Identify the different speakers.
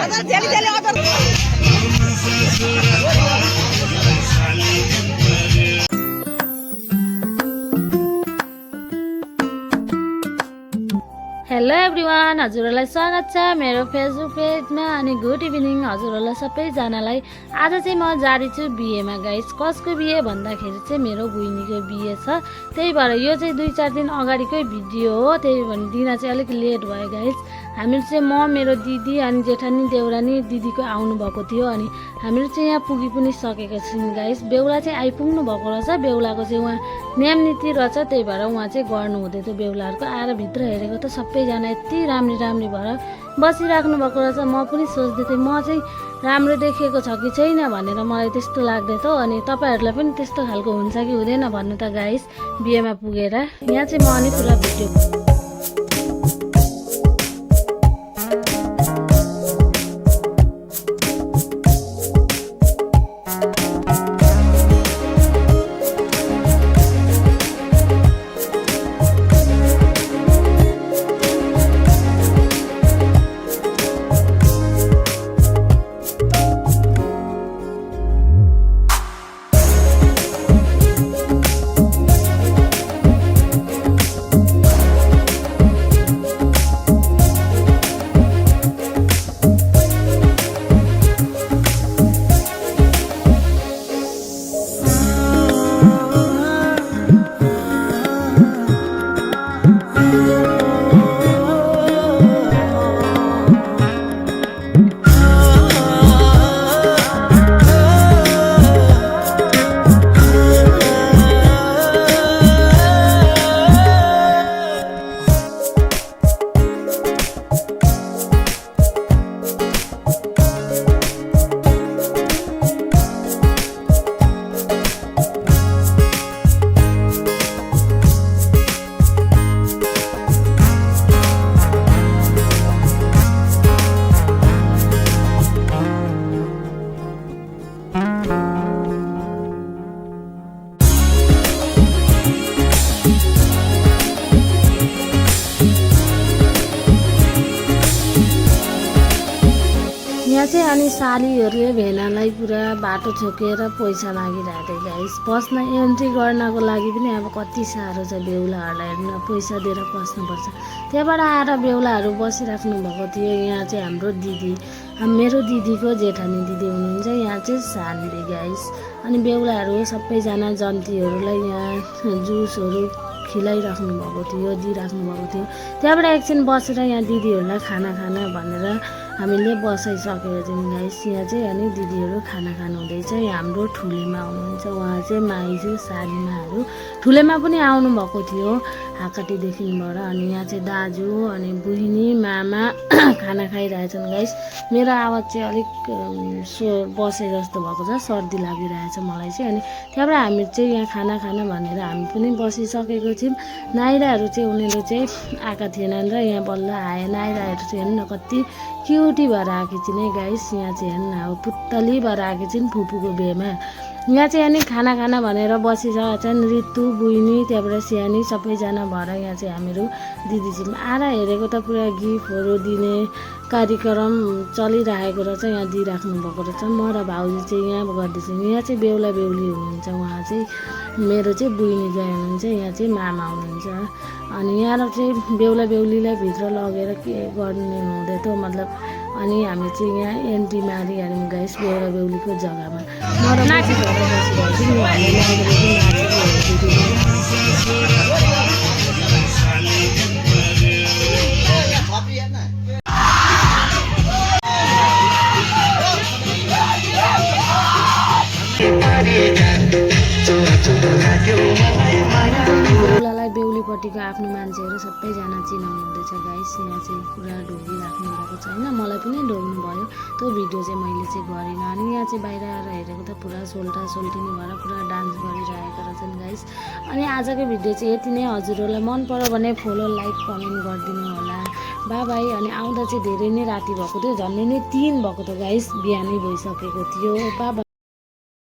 Speaker 1: Hello everyone, हजुरहरूलाई स्वागत छ मेरो फेसबुक पेजमा। अनि गुड इभिनिङ हजुरहरूलाई सबैजनालाई। आज चाहिँ म जारी छु बिहेमा गाइस। कसको बिहे भन्दाखेरि चाहिँ मेरो बहिनीको बिहे छ, त्यही भएर यो चाहिँ 2-4 दिन अगाडिकै भिडियो हो। त्यही भएर दिन चाहिँ अलिक लेट भयो गाइस। हामीहरू चाहिँ म, मेरो दिदी अनि जेठानी देउरानी दिदीको आउनु भएको थियो। अनि हामीहरू चाहिँ यहाँ पुगी पनि सकेका छौँ गाइस। बेहुला चाहिँ आइपुग्नु भएको रहेछ। बेहुलाको चाहिँ उहाँ नियम नीति रहेछ, त्यही भएर उहाँ चाहिँ गर्नु हुँदै थियो बेहुलाहरूको। आएर भित्र हेरेको त सबैजना यति राम्री भएर बसिराख्नु भएको रहेछ। म पनि सोच्दै थिएँ म चाहिँ राम्रो देखेको छ कि छैन भनेर, मलाई त्यस्तो लाग्दै थियो। अनि तपाईँहरूलाई पनि त्यस्तो खालको हुन्छ कि हुँदैन भन्नु त गाइस। बिहेमा पुगेर यहाँ चाहिँ म अनि पुरा भिडियो चाहिँ। अनि सालीहरूले भेनालाई पुरा बाटो छोकेर पैसा मागिरहेको थियो गाइस। पस्न एन्ट्री गर्नको लागि पनि अब कति साह्रो छ बेहुलाहरूलाई, हेर्न पैसा दिएर पस्नुपर्छ। त्यहाँबाट आएर बेहुलाहरू बसिराख्नु भएको थियो। यहाँ चाहिँ हाम्रो दिदी, मेरो दिदीको जेठानी दिदी हुनुहुन्छ। यहाँ चाहिँ साली गाइस। अनि बेहुलाहरू सबैजना जन्तीहरूलाई यहाँ जुसहरू खिलाइराख्नु भएको थियो, दिइराख्नु भएको थियो। त्यहाँबाट एकछिन बसेर यहाँ दिदीहरूलाई खाना भनेर हामीले बसाइसकेको छौँ गाइस। यहाँ चाहिँ अनि दिदीहरू खाना खानु हुँदैछ। हाम्रो ठुलेमा हुनुहुन्छ, उहाँ चाहिँ माइजू सालीमाहरू। ठुलेमा पनि आउनु भएको थियो हाकाटीदेखिबाट। अनि यहाँ चाहिँ दाजु अनि बहिनी मामा खाना खाइरहेछन् गाइस। मेरो आवाज चाहिँ अलिक बसे जस्तो भएको छ, सर्दी लागिरहेछ मलाई चाहिँ। अनि त्यहाँबाट हामी चाहिँ यहाँ खाना भनेर हामी पनि बसिसकेको छौँ। नाइराहरू चाहिँ उनीहरू चाहिँ आएका थिएनन् र यहाँ बल्ल आए। नाइराहरू चाहिँ हेर्नु न कति क्युटी भएर आएकी छिन् है गाइस। यहाँ चाहिँ हेर्नु अब पुत्तली भएर आएकी छिन् फुपूको बिहेमा। यहाँ चाहिँ अनि खाना भनेर बसिसकेका छन् ऋतु बहिनी, त्यहाँबाट स्यानी सबैजना भएर यहाँ चाहिँ हामीहरू दिदी चाहिँ आएर हेरेको त पुरा गिफ्टहरू दिने कार्यक्रम चलिरहेको रहेछ। यहाँ दिइराख्नु भएको रहेछ। म र भाउजू चाहिँ यहाँ गर्दैछौँ। यहाँ चाहिँ बेहुला बेहुली हुनुहुन्छ, उहाँ चाहिँ मेरो चाहिँ बहिनी जय हुनुहुन्छ, यहाँ चाहिँ मामा हुनुहुन्छ। अनि यहाँ चाहिँ बेहुला बेहुलीलाई भित्र लगेर के गर्नु हुँदै थियो मतलब। अनि हामी चाहिँ यहाँ एन्ट्री मारिहाल्यौँ गाइस बेहुला बेहुलीको जग्गामा। म र माथि घर बसिरहेको बेहुलालाई बेहुलीपट्टिको आफ्नो मान्छेहरू सबैजना चिनाउनु हुँदैछ गाइस। यहाँ चाहिँ पुरा ढोगिराख्नु भएको छ होइन, मलाई पनि ढोग्नु भयो। त्यो भिडियो चाहिँ मैले चाहिँ गरिनँ। अनि यहाँ चाहिँ बाहिर आएर हेरेको त पुरा सोल्टिनी भएर पुरा डान्स गरिरहेका रहेछन् गाइस। अनि आजको भिडियो चाहिँ यति नै। हजुरहरूलाई मन पर्यो भने फलो लाइक कमेन्ट गरिदिनु होला। बाई। अनि आउँदा चाहिँ धेरै नै राति भएको थियो, झन्डै नै 3 भएको थियो गाइस, बिहानै भइसकेको थियो। बाई।